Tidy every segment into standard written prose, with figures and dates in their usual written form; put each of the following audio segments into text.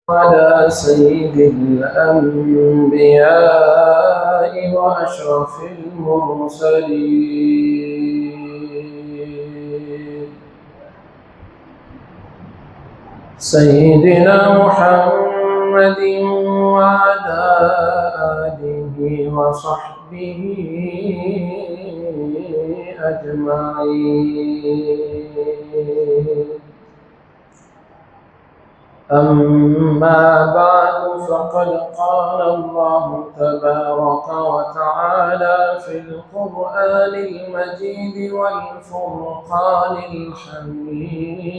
على سيد الأنبياء وأشرف المرسلين سيدنا محمد وعلى آله وصحبه أجمعين. أما بعد، فقد قال الله تبارك وتعالى في القرآن المجيد والفرقان الحميد: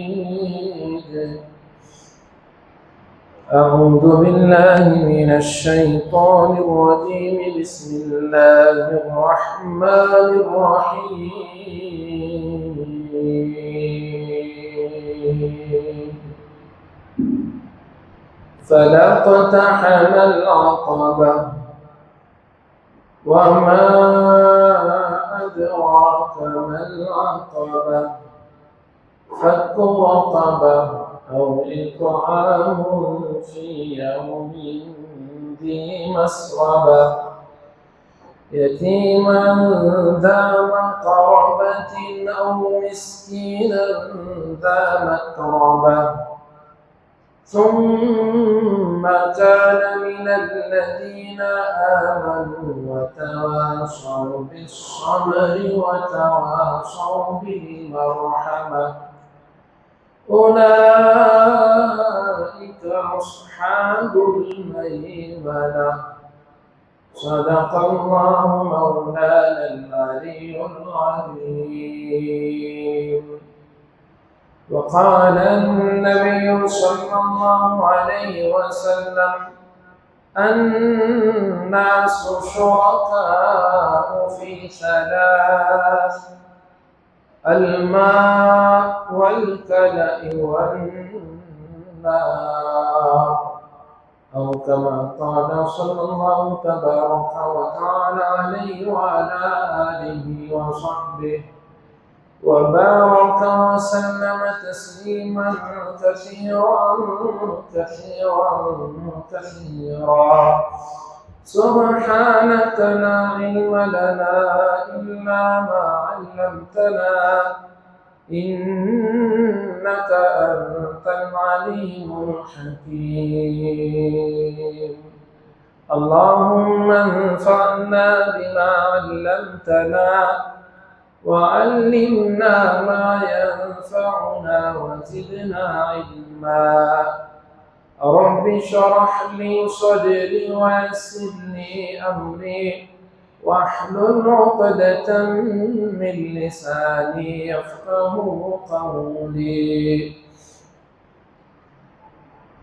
أعوذ بالله من الشيطان الرجيم. بسم الله الرحمن الرحيم. فلا اقتحم العقبة وما أدراك ما العقبة فك رقبة أو إطعام في يوم ذي مسغبة يتيما ذا مقربة أو مسكينا ذا متربة ثم كان من الذين آمنوا وتواصوا بالصبر وتواصوا بالمرحمة أولئك أصحاب الميمنة. صدق الله مولانا العلي العظيم. وقال النبي صلى الله عليه وسلم: الناس شركاء في ثلاث: الماء والكلأ والنار، أو كما قال صلى الله تبارك وتعالى عليه وعلى آله وصحبه وبارك وسلم تسليما كثيرا كثيرا كثيرا. سبحانك لا علم لنا إلا ما علمتنا إنك أنت العليم الحكيم. اللهم انفعنا بما علمتنا وعلمنا ما ينفعنا وزدنا علما. رب اشرح لي صدري ويسر لي أمري واحلل عقدة من لساني يفقه قولي.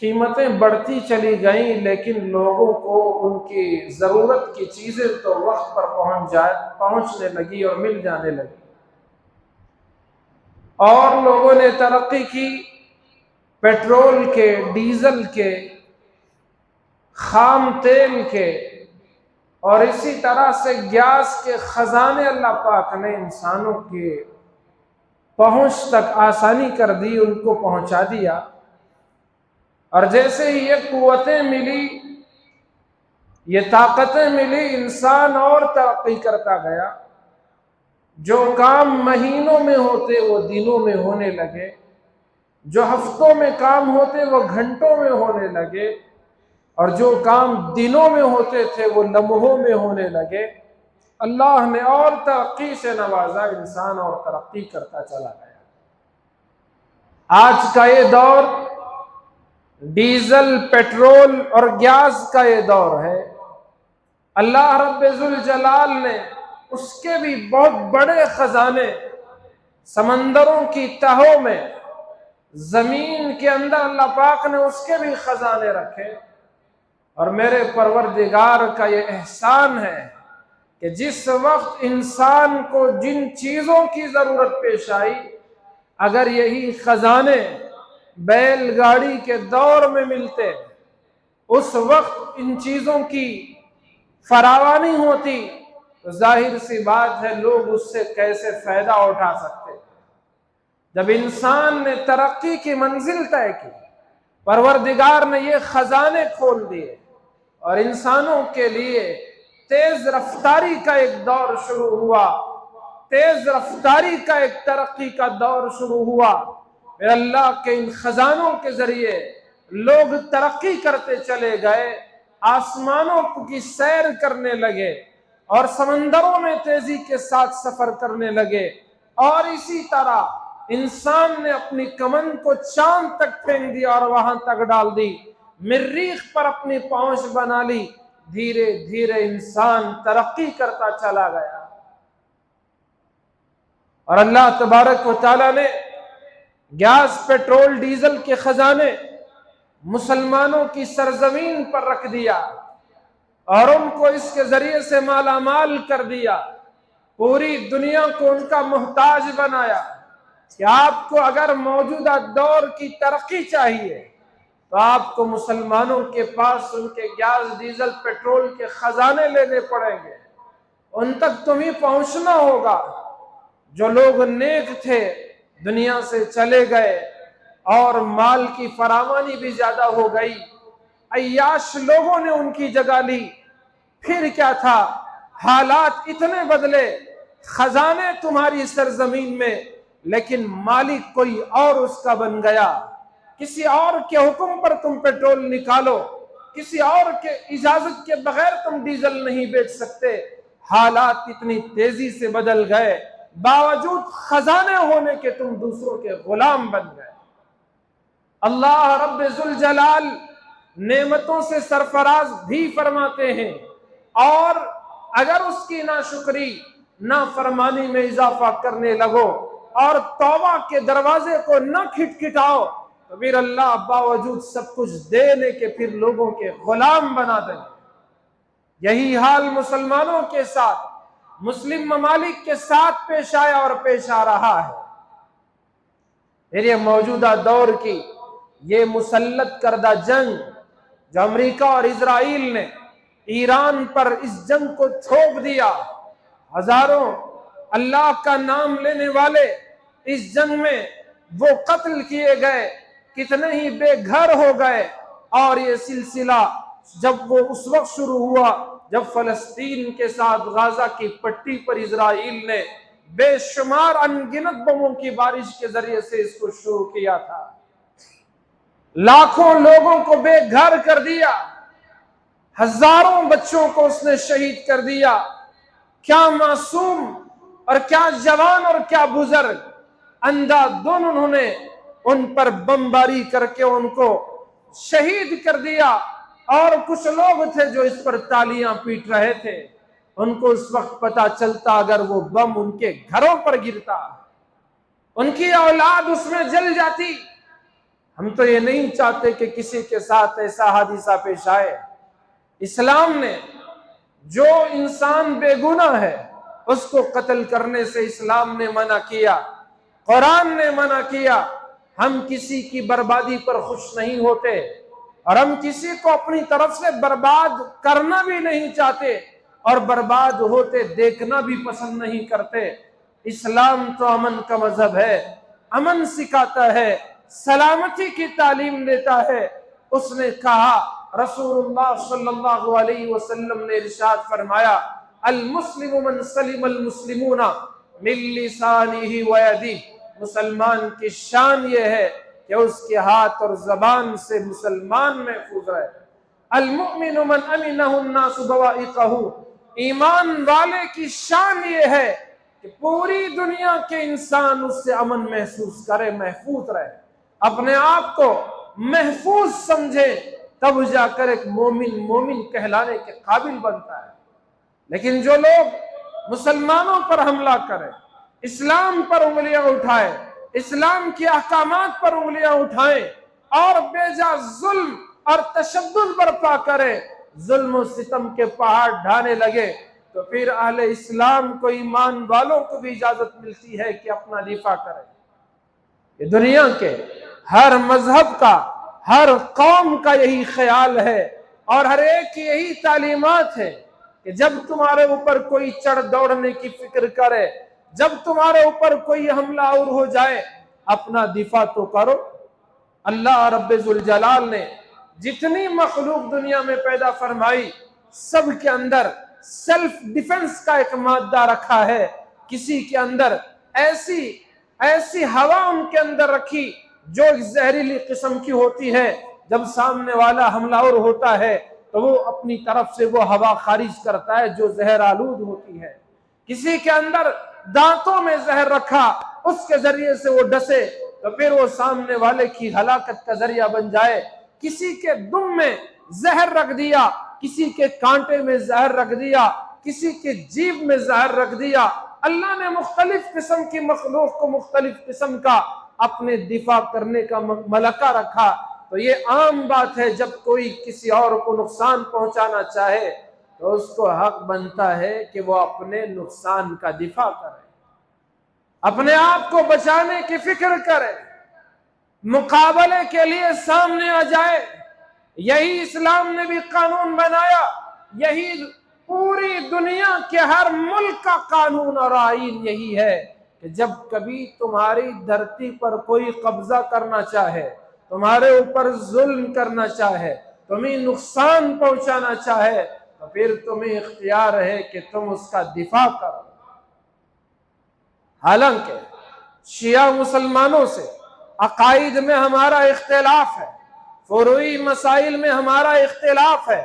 قیمتیں بڑھتی چلی گئیں، لیکن لوگوں کو ان کی ضرورت کی چیزیں تو وقت پر پہنچنے لگی اور مل جانے لگی، اور لوگوں نے ترقی کی پیٹرول کے، ڈیزل کے، خام تیل کے، اور اسی طرح سے گیس کے خزانے اللہ پاک نے انسانوں کے پہنچ تک آسانی کر دی، ان کو پہنچا دیا۔ اور جیسے ہی یہ قوتیں ملی، یہ طاقتیں ملی، انسان اور ترقی کرتا گیا۔ جو کام مہینوں میں ہوتے وہ دنوں میں ہونے لگے، جو ہفتوں میں کام ہوتے وہ گھنٹوں میں ہونے لگے، اور جو کام دنوں میں ہوتے تھے وہ لمحوں میں ہونے لگے۔ اللہ نے اور ترقی سے نوازا، انسان اور ترقی کرتا چلا گیا۔ آج کا یہ دور ڈیزل، پیٹرول اور گیس کا یہ دور ہے۔ اللہ رب ذوالجلال نے اس کے بھی بہت بڑے خزانے سمندروں کی تہوں میں، زمین کے اندر اللہ پاک نے اس کے بھی خزانے رکھے۔ اور میرے پروردگار کا یہ احسان ہے کہ جس وقت انسان کو جن چیزوں کی ضرورت پیش آئی، اگر یہی خزانے بیل گاڑی کے دور میں ملتے، اس وقت ان چیزوں کی فراوانی ہوتی، تو ظاہر سی بات ہے لوگ اس سے کیسے فائدہ اٹھا سکتے۔ جب انسان نے ترقی کی منزل طے کی، پروردگار نے یہ خزانے کھول دیے، اور انسانوں کے لیے تیز رفتاری کا ایک دور شروع ہوا، تیز رفتاری کا ایک ترقی کا دور شروع ہوا۔ پھر اللہ کے ان خزانوں کے ذریعے لوگ ترقی کرتے چلے گئے، آسمانوں کی سیر کرنے لگے، اور سمندروں میں تیزی کے ساتھ سفر کرنے لگے، اور اسی طرح انسان نے اپنی کمن کو چاند تک پھینک دیا اور وہاں تک ڈال دی، مریخ پر اپنی پہنچ بنا لی۔ دھیرے دھیرے انسان ترقی کرتا چلا گیا، اور اللہ تبارک و تعالیٰ نے گیس، پیٹرول، ڈیزل کے خزانے مسلمانوں کی سرزمین پر رکھ دیا، اور ان کو اس کے ذریعے سے مالا مال کر دیا، پوری دنیا کو ان کا محتاج بنایا کہ آپ کو اگر موجودہ دور کی ترقی چاہیے تو آپ کو مسلمانوں کے پاس ان کے گیس، ڈیزل، پیٹرول کے خزانے لینے پڑیں گے، ان تک تمہیں پہنچنا ہوگا۔ جو لوگ نیک تھے دنیا سے چلے گئے، اور مال کی فراوانی بھی زیادہ ہو گئی، عیاش لوگوں نے ان کی جگہ لی۔ پھر کیا تھا؟ حالات اتنے بدلے، خزانے تمہاری سرزمین میں، لیکن مالک کوئی اور اس کا بن گیا۔ کسی اور کے حکم پر تم پیٹرول نکالو، کسی اور کے اجازت کے بغیر تم ڈیزل نہیں بیچ سکتے۔ حالات اتنی تیزی سے بدل گئے، باوجود خزانے ہونے کے تم دوسروں کے غلام بن گئے۔ اللہ رب ذوالجلال نعمتوں سے سرفراز بھی فرماتے ہیں، اور اگر اس کی ناشکری، نافرمانی میں اضافہ کرنے لگو اور توبہ کے دروازے کو نہ کھٹکھٹاؤ، تو پھر اللہ باوجود سب کچھ دینے کے پھر لوگوں کے غلام بنا دیں۔ یہی حال مسلمانوں کے ساتھ، مسلم ممالک کے ساتھ پیش آیا اور پیش آ رہا ہے۔ پھر یہ موجودہ دور کی یہ مسلط کردہ جنگ جو امریکہ اور اسرائیل نے ایران پر اس جنگ کو تھوپ دیا، ہزاروں اللہ کا نام لینے والے اس جنگ میں وہ قتل کیے گئے، کتنے ہی بے گھر ہو گئے، اور یہ سلسلہ جب وہ اس وقت شروع ہوا جب فلسطین کے ساتھ غزہ کی پٹی پر اسرائیل نے بے شمار انگنت بموں کی بارش کے ذریعے سے اس کو شروع کیا تھا، لاکھوں لوگوں کو بے گھر کر دیا، ہزاروں بچوں کو اس نے شہید کر دیا۔ کیا معصوم اور کیا جوان اور کیا بزرگ، اندھا دھند انہوں نے ان پر بمباری کر کے ان کو شہید کر دیا، اور کچھ لوگ تھے جو اس پر تالیاں پیٹ رہے تھے، ان کو اس وقت پتا چلتا اگر وہ بم ان کے گھروں پر گرتا، ان کی اولاد اس میں جل جاتی، ہم تو یہ نہیں چاہتے کہ کسی کے ساتھ ایسا حادثہ پیش آئے۔ اسلام نے جو انسان بے گناہ ہے اس کو قتل کرنے سے اسلام نے منع کیا، قرآن نے منع کیا۔ ہم کسی کی بربادی پر خوش نہیں ہوتے اور ہم کسی کو اپنی طرف سے برباد کرنا بھی نہیں چاہتے اور برباد ہوتے دیکھنا بھی پسند نہیں کرتے۔ اسلام تو امن کا مذہب ہے، امن سکھاتا ہے، سلامتی کی تعلیم دیتا ہے۔ اس نے کہا، رسول اللہ صلی اللہ علیہ وسلم نے ارشاد فرمایا، المسلم من سلم المسلمون من لسانہ ویدہ، مسلمان کی شان یہ ہے کہ اس کے ہاتھ اور زبان سے مسلمان محفوظ رہے۔ المؤمن من امنہ الناس بوائقہ، ایمان والے کی شان یہ ہے کہ پوری دنیا کے انسان اس سے امن محسوس کرے، محفوظ رہے، اپنے آپ کو محفوظ سمجھے، تب جا کر ایک مومن کہلانے کے قابل بنتا ہے۔ لیکن جو لوگ مسلمانوں پر حملہ کریں، اسلام پر انگلیاں اٹھائے، اسلام کے احکامات پر انگلیاں اٹھائیں اور بے جا ظلم اور تشدد برپا کرے، ظلم و ستم کے پہاڑ ڈھانے لگے، تو پھر اہل اسلام کو، ایمان والوں کو بھی اجازت ملتی ہے کہ اپنا دفاع کریں۔ یہ دنیا کے ہر مذہب کا، ہر قوم کا یہی خیال ہے اور ہر ایک کی یہی تعلیمات ہے کہ جب تمہارے اوپر کوئی چڑھ دوڑنے کی فکر کرے، جب تمہارے اوپر کوئی حملہ آور ہو جائے، اپنا دفاع تو کرو۔ اللہ رب ذوالجلال نے جتنی مخلوق دنیا میں پیدا فرمائی، سب کے اندر سیلف ڈیفنس کا ایک مادہ رکھا ہے۔ کسی کے اندر ایسی ہوا ان کے اندر رکھی جو ایک زہریلی قسم کی ہوتی ہے، جب سامنے والا حملہ آور ہوتا ہے تو وہ اپنی طرف سے وہ ہوا خارج کرتا ہے جو زہر آلود ہوتی ہے۔ کسی کے اندر دانتوں میں زہر رکھا، اس کے ذریعے سے وہ ڈسے تو پھر وہ سامنے والے کی ہلاکت کا ذریعہ بن جائے۔ کسی کے دم میں زہر رکھ دیا، کسی کے کانٹے میں زہر رکھ دیا، کسی کے جیب میں زہر رکھ دیا۔ اللہ نے مختلف قسم کی مخلوق کو مختلف قسم کا اپنے دفاع کرنے کا ملکہ رکھا۔ تو یہ عام بات ہے، جب کوئی کسی اور کو نقصان پہنچانا چاہے تو اس کو حق بنتا ہے کہ وہ اپنے نقصان کا دفاع کرے، اپنے آپ کو بچانے کی فکر کرے، مقابلے کے لیے سامنے آ جائے۔ یہی اسلام نے بھی قانون بنایا، یہی پوری دنیا کے ہر ملک کا قانون اور آئین یہی ہے کہ جب کبھی تمہاری دھرتی پر کوئی قبضہ کرنا چاہے، تمہارے اوپر ظلم کرنا چاہے، تمہیں نقصان پہنچانا چاہے، تو پھر تمہیں اختیار ہے کہ تم اس کا دفاع کرو۔ حالانکہ شیعہ مسلمانوں سے عقائد میں ہمارا اختلاف ہے، فروعی مسائل میں ہمارا اختلاف ہے۔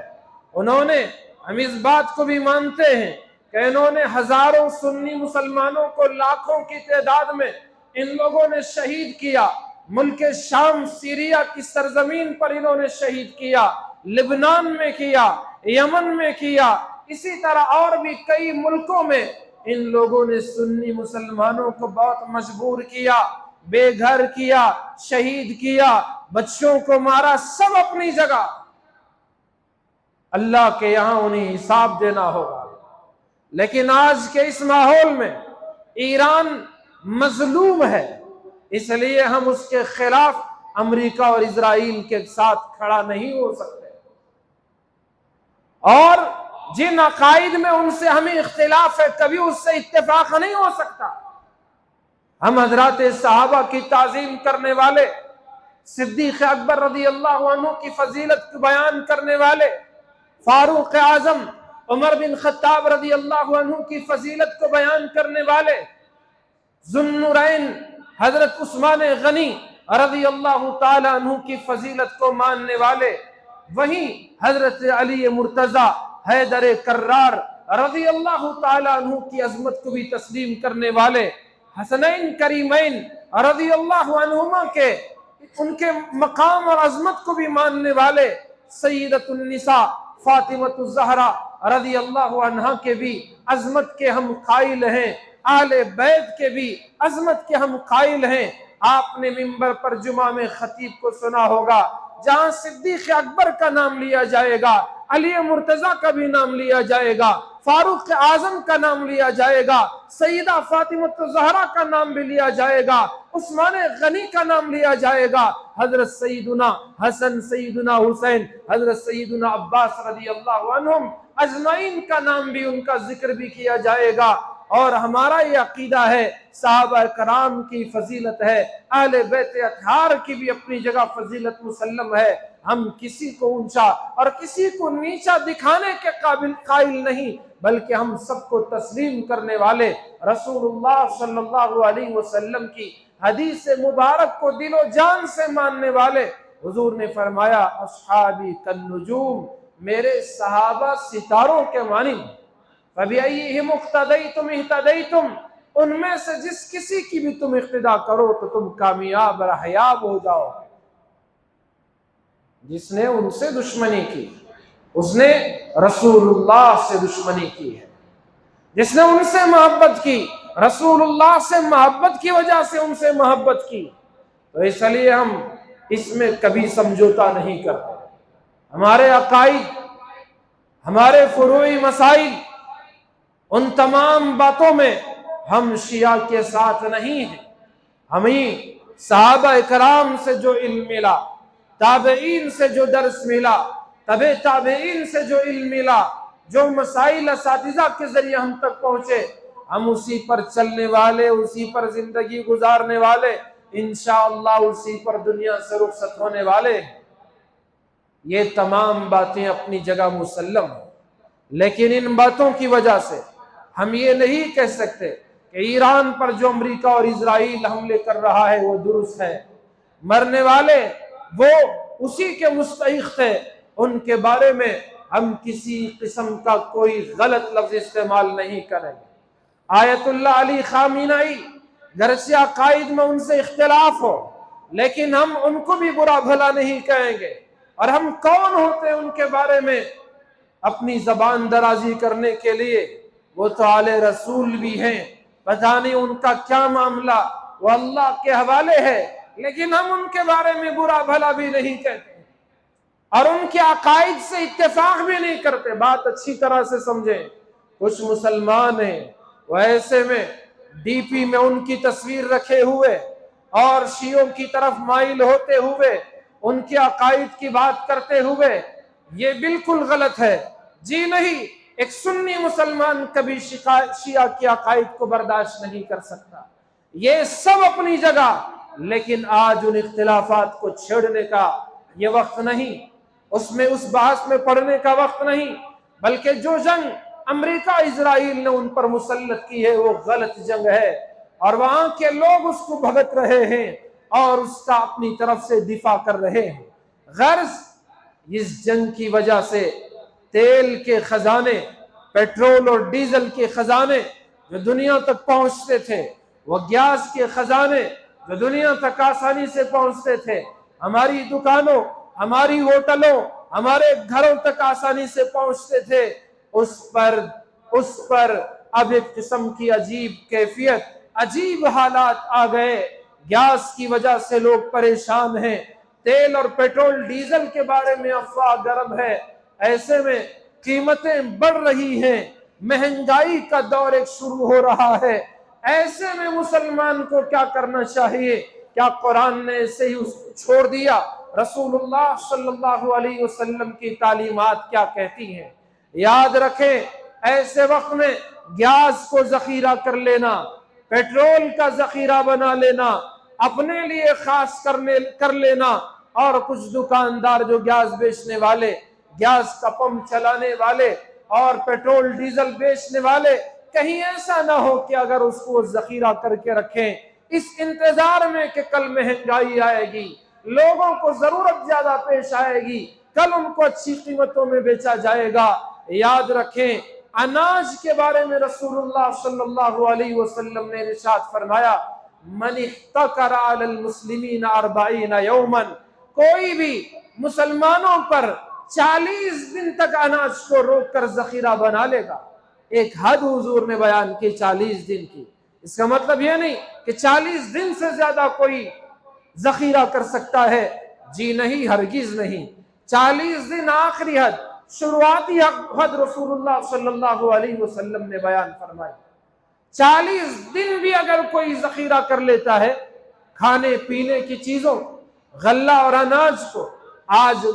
ہم اس بات کو بھی مانتے ہیں کہ انہوں نے ہزاروں سنی مسلمانوں کو لاکھوں کی تعداد میں ان لوگوں نے شہید کیا۔ ملک شام، سیریا کی سرزمین پر انہوں نے شہید کیا، لبنان میں کیا، یمن میں کیا، اسی طرح اور بھی کئی ملکوں میں ان لوگوں نے سنی مسلمانوں کو بہت مجبور کیا، بے گھر کیا، شہید کیا، بچوں کو مارا، سب اپنی جگہ۔ اللہ کے یہاں انہیں حساب دینا ہوگا۔ لیکن آج کے اس ماحول میں ایران مظلوم ہے، اس لیے ہم اس کے خلاف امریکہ اور اسرائیل کے ساتھ کھڑا نہیں ہو سکتے، اور جن عقائد میں ان سے ہمیں اختلاف ہے کبھی اس سے اتفاق نہیں ہو سکتا۔ ہم حضرات صحابہ کی تعظیم کرنے والے، صدیق اکبر رضی اللہ عنہ کی فضیلت کو بیان کرنے والے، فاروق اعظم عمر بن خطاب رضی اللہ عنہ کی فضیلت کو بیان کرنے والے، ذو النورین حضرت عثمان غنی رضی اللہ تعالی عنہ کی فضیلت کو ماننے والے، وہیں حضرت علی مرتضی حیدر کرار رضی اللہ تعالی عنہ کی عظمت کو بھی تسلیم کرنے والے، حسنین کریمین رضی اللہ عنہما کے ان کے مقام اور عظمت کو بھی ماننے والے، سیدۃ النساء فاطمہ الزہرا رضی اللہ عنہا کے بھی عظمت کے ہم قائل ہیں، اہل بیت کے بھی عظمت کے ہم قائل ہیں۔ آپ نے منبر پر جمعہ میں خطیب کو سنا ہوگا جہاں صدیق اکبر کا نام لیا جائے گا، علی مرتضیٰ کا بھی نام لیا جائے گا، فاروق اعظم کا نام لیا جائے گا، سیدہ فاطمہ الزہرا کا نام بھی لیا جائے گا، عثمان غنی کا نام لیا جائے گا، حضرت سیدنا حسن، سیدنا حسین، حضرت سیدنا عباس رضی اللہ عنہم اجمعین کا نام بھی، ان کا ذکر بھی کیا جائے گا۔ اور ہمارا یہ عقیدہ ہے، صحابہ کرام کی فضیلت ہے، اہل بیت اطہار کی بھی اپنی جگہ فضیلت مسلم ہے۔ ہم کسی کو اونچا اور کسی کو نیچا دکھانے کے قائل نہیں، بلکہ ہم سب کو تسلیم کرنے والے، رسول اللہ صلی اللہ علیہ وسلم کی حدیث مبارک کو دل و جان سے ماننے والے۔ حضور نے فرمایا اصحابی کالنجوم، میرے صحابہ ستاروں کے مانند، فَبِأَيِّهِمُ اقْتَدَيْتُمْ اهْتَدَيْتُمْ، ان میں سے جس کسی کی بھی تم اقتدا کرو تو تم کامیاب رحیاب ہو جاؤ۔ جس نے ان سے دشمنی کی اس نے رسول اللہ سے دشمنی کی ہے، جس نے ان سے محبت کی رسول اللہ سے محبت کی وجہ سے ان سے محبت کی، تو اس لیے ہم اس میں کبھی سمجھوتا نہیں کرتے۔ ہمارے عقائد، ہمارے فروعی مسائل، ان تمام باتوں میں ہم شیعہ کے ساتھ نہیں ہیں۔ ہمیں صحابہ کرام سے جو علم ملا، تابعین سے جو درس ملا، تبع تابعین سے جو علم ملا، جو مسائل اساتذہ کے ذریعے ہم تک پہنچے، ہم اسی پر چلنے والے، اسی پر زندگی گزارنے والے، انشاءاللہ اسی پر دنیا سے رخصت ہونے والے۔ یہ تمام باتیں اپنی جگہ مسلم ہیں، لیکن ان باتوں کی وجہ سے ہم یہ نہیں کہہ سکتے کہ ایران پر جو امریکہ اور اسرائیل حملے کر رہا ہے وہ درست ہے، مرنے والے وہ اسی کے مستحق تھے، ان کے بارے میں ہم کسی قسم کا کوئی غلط لفظ استعمال نہیں کریں گے۔ آیت اللہ علی خامنئی، گرچہ عقائد میں ان سے اختلاف ہو، لیکن ہم ان کو بھی برا بھلا نہیں کہیں گے، اور ہم کون ہوتے ہیں ان کے بارے میں اپنی زبان درازی کرنے کے لیے؟ وہ تو آل رسول بھی ہیں، پتہ نہیں ان کا کیا معاملہ، وہ اللہ کے حوالے ہے، لیکن ہم ان کے بارے میں برا بھلا بھی نہیں کہتے اور ان کے عقائد سے اتفاق بھی نہیں کرتے۔ بات اچھی طرح سے سمجھیں، کچھ مسلمان ہیں وہ ایسے میں ڈی پی میں ان کی تصویر رکھے ہوئے اور شیعوں کی طرف مائل ہوتے ہوئے ان کے عقائد کی بات کرتے ہوئے، یہ بالکل غلط ہے۔ جی نہیں، ایک سنی مسلمان کبھی شیعہ کی عقائد کو برداشت نہیں کر سکتا۔ یہ سب اپنی جگہ، لیکن آج ان اختلافات کو چھیڑنے کا یہ وقت نہیں، اس بحث میں پڑھنے کا وقت نہیں، بلکہ جو جنگ امریکہ اسرائیل نے ان پر مسلط کی ہے وہ غلط جنگ ہے، اور وہاں کے لوگ اس کو بھگت رہے ہیں اور اس کا اپنی طرف سے دفاع کر رہے ہیں۔ غرض اس جنگ کی وجہ سے تیل کے خزانے، پیٹرول اور ڈیزل کے خزانے جو دنیا تک پہنچتے تھے، وہ گیس کے خزانے جو دنیا تک آسانی سے پہنچتے تھے، ہماری دکانوں، ہماری ہوٹلوں، ہمارے گھروں تک آسانی سے پہنچتے تھے، اس پر اب ایک قسم کی عجیب کیفیت، عجیب حالات آ گئے۔ گیس کی وجہ سے لوگ پریشان ہیں، تیل اور پیٹرول ڈیزل کے بارے میں افواہ گرم ہے، ایسے میں قیمتیں بڑھ رہی ہیں، مہنگائی کا دور ایک شروع ہو رہا ہے۔ ایسے میں مسلمان کو کیا کرنا چاہیے؟ کیا قرآن نے اسے ہی چھوڑ دیا؟ رسول اللہ صلی اللہ علیہ وسلم کی تعلیمات کیا کہتی ہیں؟ یاد رکھیں، ایسے وقت میں گیس کو ذخیرہ کر لینا، پیٹرول کا ذخیرہ بنا لینا، اپنے لیے خاص کر لینا، اور کچھ دکاندار جو گیس بیچنے والے، گیس کا پمپ چلانے والے اور پیٹرول ڈیزل بیچنے والے، کہیں ایسا نہ ہو کہ اگر اس کو ذخیرہ کر کے رکھیں اس انتظار میں کہ کل مہنگائی آئے گی، لوگوں کو ضرورت زیادہ پیش آئے گی، کل ان کو اچھی قیمتوں میں بیچا جائے گا۔ یاد رکھیں، اناج کے بارے میں رسول اللہ صلی اللہ علیہ وسلم نے ارشاد فرمایا، من احتکر علی المسلمین 40 یوما، کوئی بھی مسلمانوں پر 40 دن تک اناج کو روک کر ذخیرہ بنا لے گا۔ ایک حد حضور نے بیان کی 40 دن کی، اس کا مطلب یہ نہیں کہ 40 دن سے زیادہ کوئی ذخیرہ کر سکتا ہے، جی نہیں، ہرگز نہیں۔ 40 دن آخری حد، شروعاتی حد رسول اللہ صلی اللہ علیہ وسلم نے بیان فرمائی۔ 40 دن بھی اگر کوئی ذخیرہ کر لیتا ہے کھانے پینے کی چیزوں، غلہ اور اناج کو، آج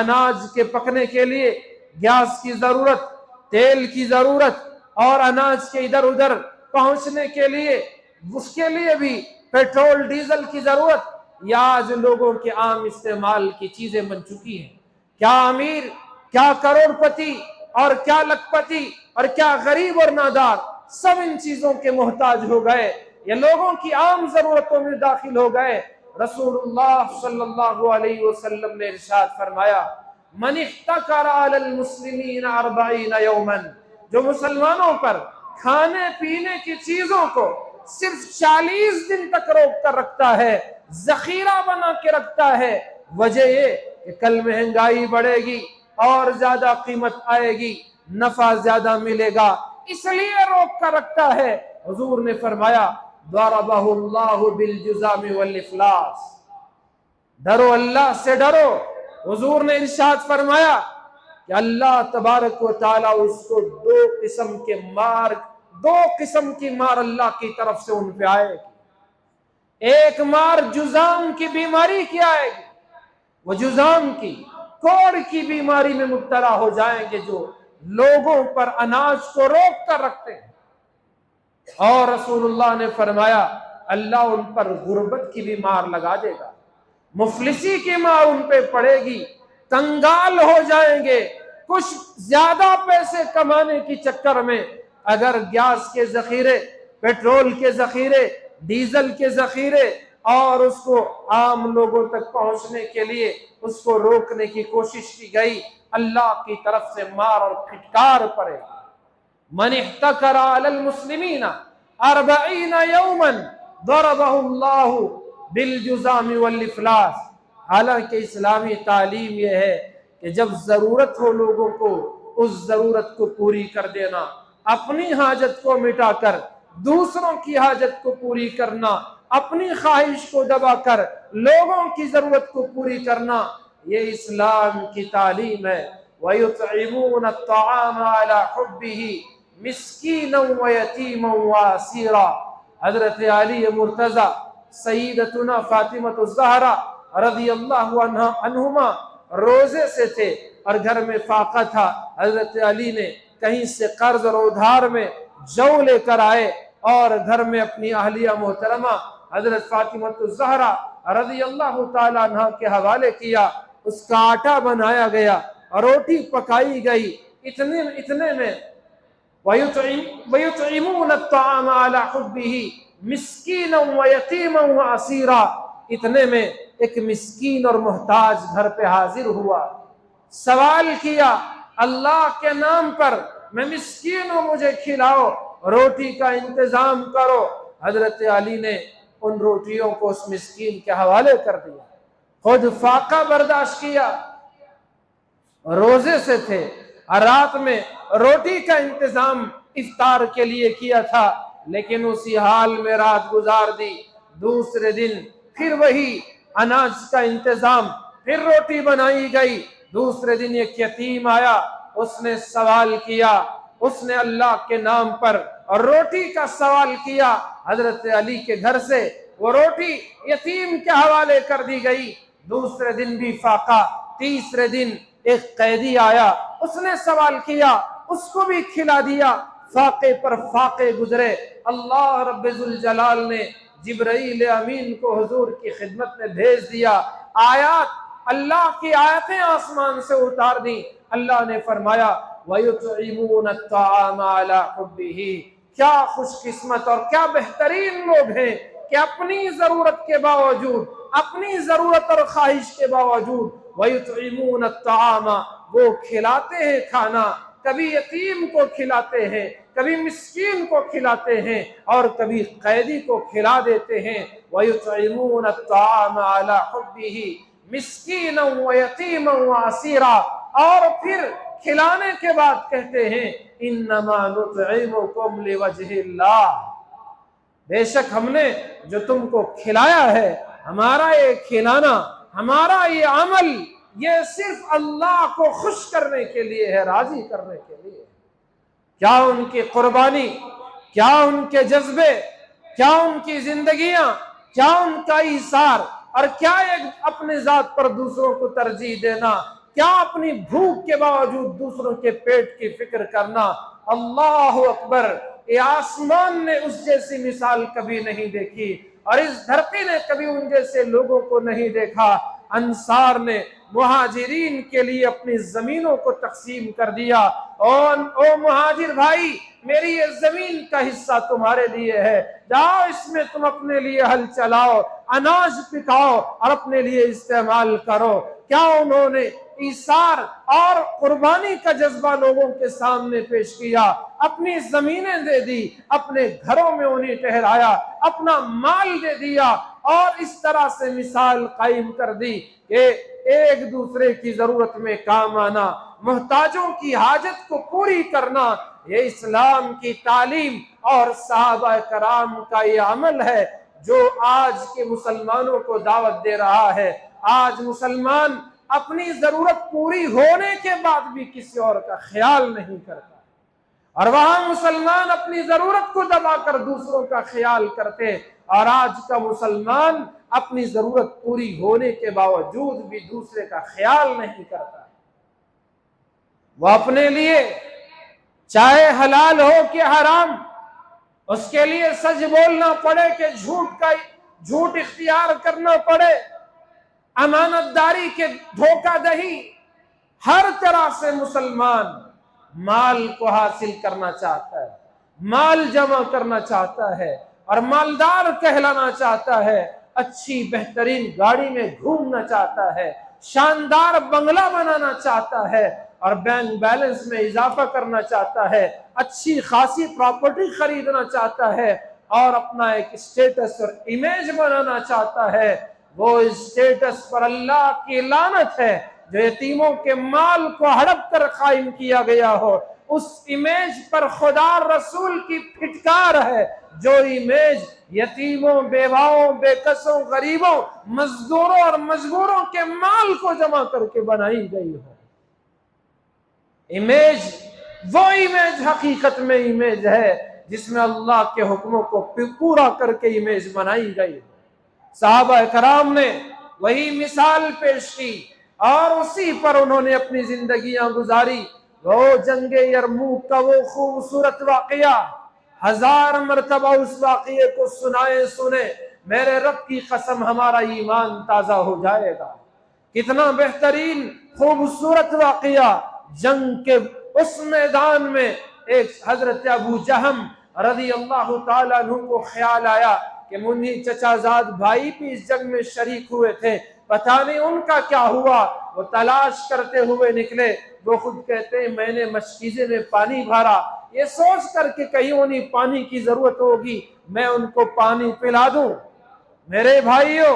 اناج کے پکنے کے لیے گیس کی ضرورت، تیل کی ضرورت، اور اناج کے ادھر ادھر پہنچنے کے لیے اس کے لیے بھی پیٹرول ڈیزل کی ضرورت، یا آج لوگوں کے عام استعمال کی چیزیں بن چکی ہیں۔ کیا امیر، کیا کروڑ پتی، اور کیا لکھ پتی، اور کیا غریب اور نادار، سب ان چیزوں کے محتاج ہو گئے، یہ لوگوں کی عام ضرورتوں میں داخل ہو گئے۔ رسول اللہ صلی اللہ علیہ وسلم نے ارشاد فرمایا، من احتکر علی المسلمین 40 یوما، جو مسلمانوں پر کھانے پینے کی چیزوں کو صرف 40 دن تک روک کر رکھتا ہے، ذخیرہ بنا کے رکھتا ہے، وجہ یہ کہ کل مہنگائی بڑھے گی اور زیادہ قیمت آئے گی، نفع زیادہ ملے گا، اس لیے روک کر رکھتا ہے۔ حضور نے فرمایا، ضربہ اللہ بالجزام والافلاس، ڈرو، اللہ سے ڈرو۔ حضور نے ارشاد فرمایا کہ اللہ تبارک و تعالیٰ اس کو دو قسم کی مار اللہ کی طرف سے ان پہ آئے گی۔ ایک مار جزام کی بیماری کی آئے گی، وہ جزام کی، کوڑ کی بیماری میں مبتلا ہو جائیں گے جو لوگوں پر اناج کو روک کر رکھتے ہیں۔ اور رسول اللہ نے فرمایا، اللہ ان پر غربت کی بھی مار لگا دے گا، مفلسی کی مار ان پہ پڑے گی، کنگال ہو جائیں گے۔ کچھ زیادہ پیسے کمانے کی چکر میں اگر گیس کے ذخیرے، پیٹرول کے ذخیرے، ڈیزل کے ذخیرے، اور اس کو عام لوگوں تک پہنچنے کے لیے اس کو روکنے کی کوشش کی گئی، اللہ کی طرف سے مار اور پھٹکار پڑے گی۔ من احتکر علی المسلمین 40 یوما ضربہ اللہ بالجزام والافلاس۔ حالانکہ اسلامی تعلیم یہ ہے کہ جب ضرورت ہو لوگوں کو، اس ضرورت کو پوری کر دینا، اپنی حاجت کو مٹا کر دوسروں کی حاجت کو پوری کرنا، اپنی خواہش کو دبا کر لوگوں کی ضرورت کو پوری کرنا، یہ اسلام کی تعلیم ہے۔ وَيُطْعِمُونَ الطَّعَامَ عَلَى حُبِّهِ مِسْكِينًا وَيَتِيمًا وَأَسِيرًا۔ حضرت علی مرتضی، سیدتنا فاطمہ الزہرا رضی اللہ عنہما روزے سے تھے اور گھر میں فاقہ تھا۔ حضرت علی نے کہیں سے قرض اور ادھار میں جو لے کر آئے اور گھر میں اپنی اہلیہ محترمہ حضرت فاطمہ الزہرا رضی اللہ تعالیٰ عنہ کے حوالے کیا، اس کا آٹا بنایا گیا، روٹی پکائی گئی، اتنے میں وَيُطْعِمُونَ الطَّعَامَ عَلَى حُبِّهِ مِسْكِينًا وَيَتِيمًا وَأَسِيرًا۔ اتنے میں ایک مسکین اور محتاج گھر پہ حاضر ہوا، سوال کیا، اللہ کے نام پر میں مسکین ہوں، مجھے کھلاؤ، روٹی کا انتظام کرو۔ حضرت علی نے ان روٹیوں کو اس مسکین کے حوالے کر دیا، خود فاقہ برداشت کیا، روزے سے تھے، رات میں روٹی کا انتظام افطار کے لیے کیا تھا، لیکن اسی حال میں رات گزار دی۔ دوسرے دن پھر وہی اناج کا انتظام، پھر روٹی بنائی گئی۔ دوسرے دن ایک یتیم آیا، اس نے سوال کیا، اس نے اللہ کے نام پر روٹی کا سوال کیا، حضرت علی کے گھر سے وہ روٹی یتیم کے حوالے کر دی گئی۔ دوسرے دن بھی فاقہ، تیسرے دن ایک قیدی آیا، اس نے سوال کیا، اس کو بھی کھلا دیا۔ فاقے پر فاقے گزرے، اللہ رب ذوالجلال نے جبرائیل امین کو حضور کی خدمت میں بھیج دیا، آیات، اللہ کی آیتیں آسمان سے اتار دی۔ اللہ نے فرمایا وَيُطْعِمُونَ الطَّعَامَ عَلَى حُبِّهِ۔ کیا خوش قسمت اور کیا بہترین لوگ ہیں کہ اپنی ضرورت کے باوجود، اپنی ضرورت اور خواہش کے باوجود وَيُطْعِمُونَ الطَّعَامَ، وہ کھلاتے ہیں کھانا، کبھی یتیم کو کھلاتے ہیں، کبھی مسکین کو کھلاتے ہیں، اور کبھی قیدی کو کھلا دیتے ہیں۔ وَيُطْعِمُونَ الطَّعَامَ عَلَى حُبِّهِ مِسْكِينًا وَيَتِيمًا وَأَسِيرًا۔ اور پھر کھلانے کے بعد کہتے ہیں انما نطعمکم لوجہ اللہ، بے شک ہم نے جو تم کو کھلایا ہے، ہمارا یہ کھلانا، ہمارا یہ عمل، یہ صرف اللہ کو خوش کرنے کے لیے ہے، راضی کرنے کے لیے۔ کیا ان کی قربانی، کیا ان کے جذبے، کیا ان کی زندگیاں، کیا ان کا ایثار، اور کیا ایک اپنے ذات پر دوسروں کو ترجیح دینا، کیا اپنی بھوک کے باوجود دوسروں کے پیٹ کی فکر کرنا۔ اللہ اکبر! یہ آسمان نے اس جیسی مثال کبھی نہیں دیکھی، اور اس دھرتی نے کبھی ان جیسے لوگوں کو نہیں دیکھا۔ انصار نے مہاجرین کے لیے اپنی زمینوں کو تقسیم کر دیا، او مہاجر بھائی، میری یہ زمین کا حصہ تمہارے لیے ہے، جاؤ اس میں تم اپنے لیے ہل چلاؤ، اناج پکاؤ اور اپنے لیے استعمال کرو۔ کیا انہوں نے ایثار اور قربانی کا جذبہ لوگوں کے سامنے پیش کیا، اپنی زمینیں دے دی، اپنے گھروں میں انہیں ٹھہرایا، اپنا مال دے دیا، اور اس طرح سے مثال قائم کر دی کہ ایک دوسرے کی ضرورت میں کام آنا، محتاجوں کی حاجت کو پوری کرنا۔ یہ اسلام کی تعلیم اور صحابہ کرام کا یہ عمل ہے جو آج کے مسلمانوں کو دعوت دے رہا ہے۔ آج مسلمان اپنی ضرورت پوری ہونے کے بعد بھی کسی اور کا خیال نہیں کرتا، اور وہاں مسلمان اپنی ضرورت کو دبا کر دوسروں کا خیال کرتے، اور آج کا مسلمان اپنی ضرورت پوری ہونے کے باوجود بھی دوسرے کا خیال نہیں کرتا۔ وہ اپنے لیے چاہے حلال ہو کہ حرام، اس کے لیے سچ بولنا پڑے کہ جھوٹ اختیار کرنا پڑے، امانت داری کے دھوکہ دہی، ہر طرح سے مسلمان مال کو حاصل کرنا چاہتا ہے، مال جمع کرنا چاہتا ہے، اور مالدار کہلانا چاہتا ہے، اچھی بہترین گاڑی میں گھومنا چاہتا ہے، شاندار بنگلہ بنانا چاہتا ہے، اور بینک بیلنس میں اضافہ کرنا چاہتا ہے، اچھی خاصی پراپرٹی خریدنا چاہتا ہے، اور اپنا ایک اسٹیٹس اور امیج بنانا چاہتا ہے۔ وہ اسٹیٹس پر اللہ کی لعنت ہے جو یتیموں کے مال کو ہڑپ کر قائم کیا گیا ہو، اس امیج پر خدا رسول کی پھٹکار ہے جو امیج یتیموں، بیواؤں، بے کسوں، غریبوں، مزدوروں اور مجبوروں کے مال کو جمع کر کے بنائی گئی ہو۔ امیج، وہ امیج حقیقت میں امیج ہے جس میں اللہ کے حکموں کو پورا کر کے امیج بنائی گئی۔ صحابہ کرام نے وہی مثال پیش کی، اور اسی پر انہوں نے اپنی زندگیاں گزاری۔ وہ جنگ یرموک کا وہ خوبصورت واقعہ، 1000 مرتبہ اس واقعے کو سنے میرے رب کی قسم ہمارا ایمان تازہ ہو جائے گا۔ کتنا بہترین خوبصورت واقعہ! جنگ کے اس میدان میں ایک حضرت ابو جہم رضی اللہ تعالیٰ عنہ کو خیال آیا کہ منی چچا زاد بھائی بھی اس جنگ میں شریک ہوئے تھے، پتہ نہیں ان کا کیا ہوا۔ وہ تلاش کرتے ہوئے نکلے، وہ خود کہتے ہیں میں نے مشکیزے میں پانی بھرا، یہ سوچ کر کہ کہیں انہیں پانی کی ضرورت ہوگی، میں ان کو پانی پلا دوں۔ میرے بھائیوں،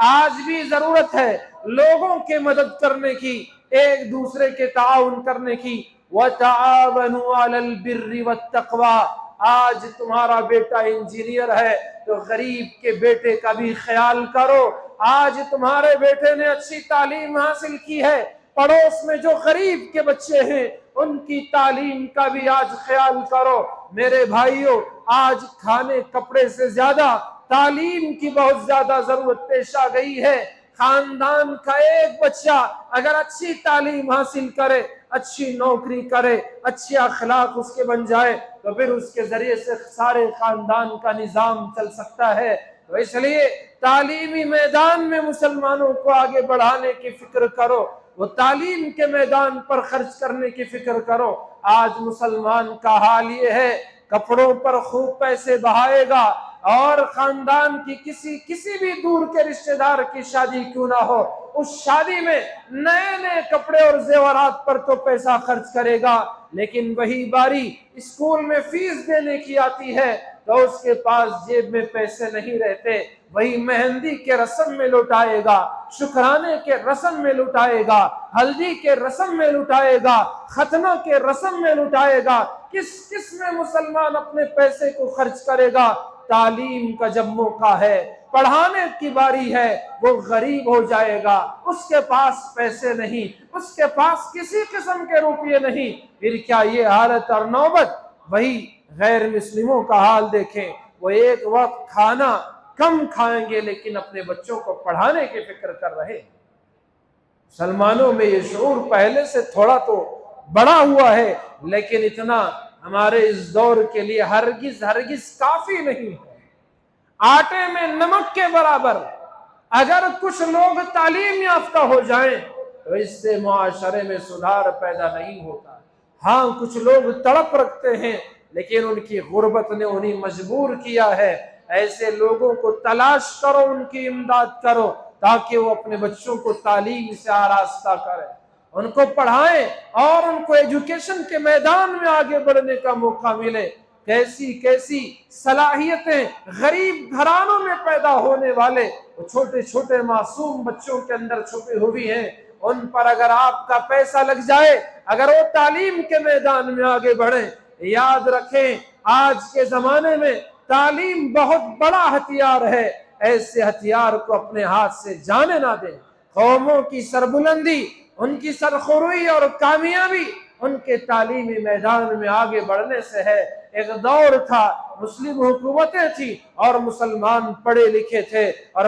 آج بھی ضرورت ہے لوگوں کے مدد کرنے کی، ایک دوسرے کے تعاون کرنے کی۔ وَتَعَاوَنُوا عَلَى الْبِرِّ وَالتَّقْوَى۔ آج تمہارا بیٹا انجینئر ہے تو غریب کے بیٹے کا بھی خیال کرو۔ آج تمہارے بیٹے نے اچھی تعلیم حاصل کی ہے، پڑوس میں جو غریب کے بچے ہیں ان کی تعلیم کا بھی آج خیال کرو۔ میرے بھائیوں، آج کھانے کپڑے سے زیادہ تعلیم کی بہت زیادہ ضرورت پیش آ گئی ہے۔ خاندان کا ایک بچہ اگر اچھی تعلیم حاصل کرے، اچھی نوکری کرے، اچھی اخلاق اس کے بن جائے تو پھر اس کے ذریعے سے سارے خاندان کا نظام چل سکتا ہے۔ تو اس لیے تعلیمی میدان میں مسلمانوں کو آگے بڑھانے کی فکر کرو، وہ تعلیم کے میدان پر خرچ کرنے کی فکر کرو۔ آج مسلمان کا حال یہ ہے، کپڑوں پر خوب پیسے بہائے گا، اور خاندان کی کسی بھی دور کے رشتہ دار کی شادی کیوں نہ ہو، اس شادی میں نئے نئے کپڑے اور زیورات پر تو پیسہ خرچ کرے گا، لیکن وہی باری اسکول میں فیس دینے کی آتی ہے تو اس کے پاس جیب میں پیسے نہیں رہتے، وہی مہندی کے رسم میں لٹائے گا، شکرانے کے رسم میں لٹائے گا، ہلدی کے رسم میں لٹائے گا، ختنہ کے رسم میں لٹائے گا۔ کس میں مسلمان اپنے پیسے کو خرچ کرے گا؟ تعلیم کا جب موقع ہے، پڑھانے کی باری ہے، وہ غریب ہو جائے گا، اس کے پاس پیسے نہیں، اس کے پاس کسی قسم کے روپیے نہیں، پھر کیا یہ حالت اور نوبت؟ وہی غیر مسلموں کا حال دیکھیں، وہ ایک وقت کھانا کم کھائیں گے لیکن اپنے بچوں کو پڑھانے کی فکر کر رہے ہیں۔ مسلمانوں میں یہ شعور پہلے سے تھوڑا تو بڑا ہوا ہے، لیکن اتنا ہمارے اس دور کے لیے ہرگز ہرگز کافی نہیں ہے۔ آٹے میں نمک کے برابر اگر کچھ لوگ تعلیم یافتہ ہو جائیں تو اس سے معاشرے میں سدھار پیدا نہیں ہوتا۔ ہاں کچھ لوگ تڑپ رکھتے ہیں، لیکن ان کی غربت نے انہیں مجبور کیا ہے۔ ایسے لوگوں کو تلاش کرو، ان کی امداد کرو تاکہ وہ اپنے بچوں کو تعلیم سے آراستہ کریں، ان کو پڑھائیں اور ان کو ایجوکیشن کے میدان میں آگے بڑھنے کا موقع ملے۔ کیسی کیسی صلاحیتیں غریب گھرانوں میں پیدا ہونے والے چھوٹے چھوٹے معصوم بچوں کے اندر چھپی ہوئی ہیں، ان پر اگر آپ کا پیسہ لگ جائے، اگر وہ تعلیم کے میدان میں آگے بڑھیں۔ یاد رکھیں آج کے زمانے میں تعلیم بہت بڑا ہتھیار ہے، ایسے ہتھیار کو اپنے ہاتھ سے جانے نہ دیں۔ قوموں کی سربلندی، ان کی سرخروئی اور کامیابی ان کے تعلیمی میدان میں آگے بڑھنے سے ہے۔ ایک دور تھا مسلم حکومتیں تھی اور مسلمان پڑھے لکھے تھے اور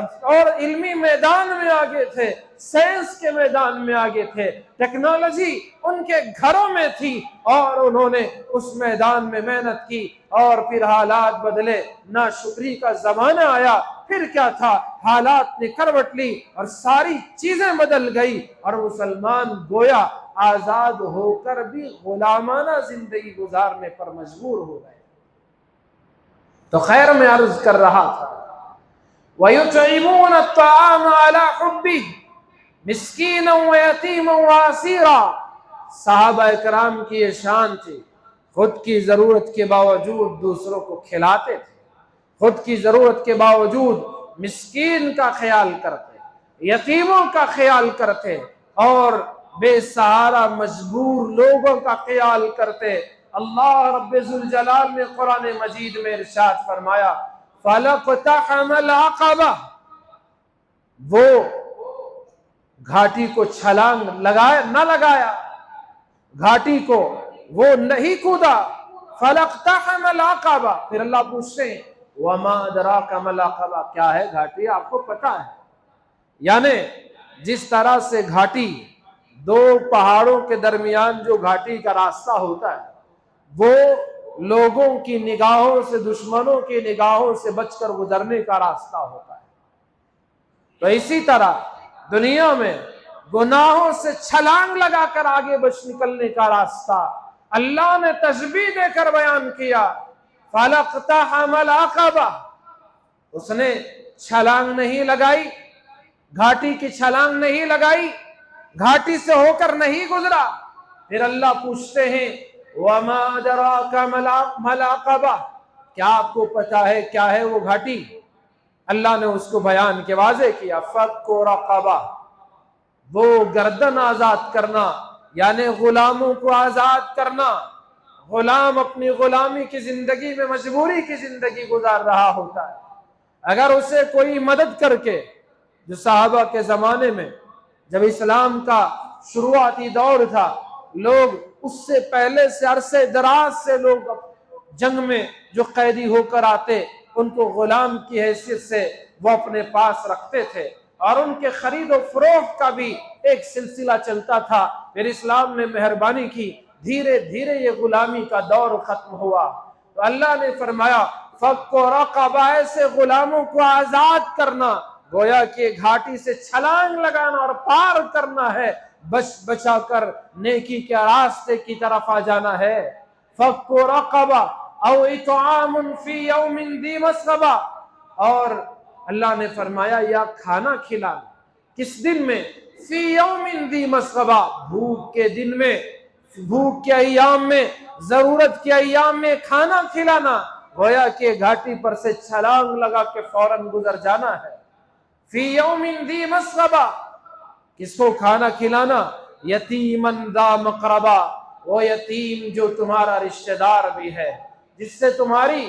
علمی میدان میں آگے تھے، سائنس کے میدان میں آگے تھے، ٹیکنالوجی ان کے گھروں میں تھی اور انہوں نے اس میدان میں محنت کی، اور پھر حالات بدلے، ناشکری کا زمانہ آیا، پھر کیا تھا، حالات نے کروٹ لی اور ساری چیزیں بدل گئی اور مسلمان گویا آزاد ہو کر بھی غلامانہ زندگی گزارنے پر مجبور ہو گئے۔ تو خیر میں عرض کر رہا تھا وَيُطْعِمُونَ الطَّعَامَ عَلَى حُبِّهِ مِسْكِينًا وَيَتِيمًا وَأَسِيرًا۔ صحابہ اکرام کی یہ شان تھی، خود کی ضرورت کے باوجود دوسروں کو کھلاتے تھے، خود کی ضرورت کے باوجود مسکین کا خیال کرتے، یتیموں کا خیال کرتے اور بے سہارا مجبور لوگوں کا خیال کرتے۔ اللہ رب ذوالجلال نے قرآن مجید میں ارشاد فرمایا فَلَقْتَحَمَ الْعَقَبَةَ، وہ گھاٹی کو چھلانگ نہ لگایا، گھاٹی کو وہ نہیں کودا۔ فَلَقْتَحَمَ الْعَقَبَةَ، پھر اللہ پوچھتے ہیں وَمَا أَدْرَاكَ مَا الْعَقَبَةُ، کیا ہے گھاٹی، آپ کو پتا ہے؟ یعنی جس طرح سے گھاٹی دو پہاڑوں کے درمیان جو گھاٹی کا راستہ ہوتا ہے وہ لوگوں کی نگاہوں سے، دشمنوں کی نگاہوں سے بچ کر گزرنے کا راستہ ہوتا ہے، تو اسی طرح دنیا میں گناہوں سے چھلانگ لگا کر آگے بچ نکلنے کا راستہ اللہ نے تشبیہ دے کر بیان کیا۔ فَلَقْتَحَمَ الْعَقَبَةَ، اس نے چھلانگ نہیں لگائی، گھاٹی کی چھلانگ نہیں لگائی، گھاٹی سے ہو کر نہیں گزرا۔ پھر اللہ پوچھتے ہیں وَمَا أَدْرَاكَ مَا الْعَقَبَةُ، کیا آپ کو پتا ہے کیا ہے وہ گھاٹی؟ اللہ نے اس کو بیان کے واضح کیا فَكُّ رَقَبَةٍ، وہ گردن آزاد کرنا، یعنی غلاموں کو آزاد کرنا۔ غلام اپنی غلامی کی زندگی میں مجبوری کی زندگی گزار رہا ہوتا ہے، اگر اسے کوئی مدد کر کے، جو صحابہ کے زمانے میں جب اسلام کا شروعاتی دور تھا، لوگ اس سے پہلے سے عرصے دراز سے لوگ جنگ میں جو قیدی ہو کر آتے ان کو غلام کی حیثیت سے وہ اپنے پاس رکھتے تھے اور ان کے خرید و فروخت کا بھی ایک سلسلہ چلتا تھا۔ پھر اسلام نے مہربانی کی، دھیرے دھیرے یہ غلامی کا دور ختم ہوا، تو اللہ نے فرمایا فَكُّ رَقَبَةٍ، سے غلاموں کو آزاد کرنا، گویا کہ گھاٹی سے چھلانگ لگانا اور پار کرنا ہے، بچا کر نیکی کے راستے کی طرف آ جانا ہے۔ فَكُّ رَقَبَةٍ أَوْ إِطْعَامٌ فِي يَوْمٍ ذِي مَسْغَبَةٍ، اور اللہ نے فرمایا یا کھانا کھلانا، کس دن میں؟ فی یوم ذی مسغبہ، بھوک کے دن میں، بھوک کے ایام میں، ضرورت کے ایام میں کھانا کھلانا، گویا کہ گھاٹی پر سے چھلانگ لگا کے فوراً گزر جانا ہے۔ فی یوم ذی مسغبہ، کس کو کھانا کھلانا؟ یتیماً ذا مقربہ، وہ یتیم جو تمہارا رشتہ دار بھی ہے، جس سے تمہاری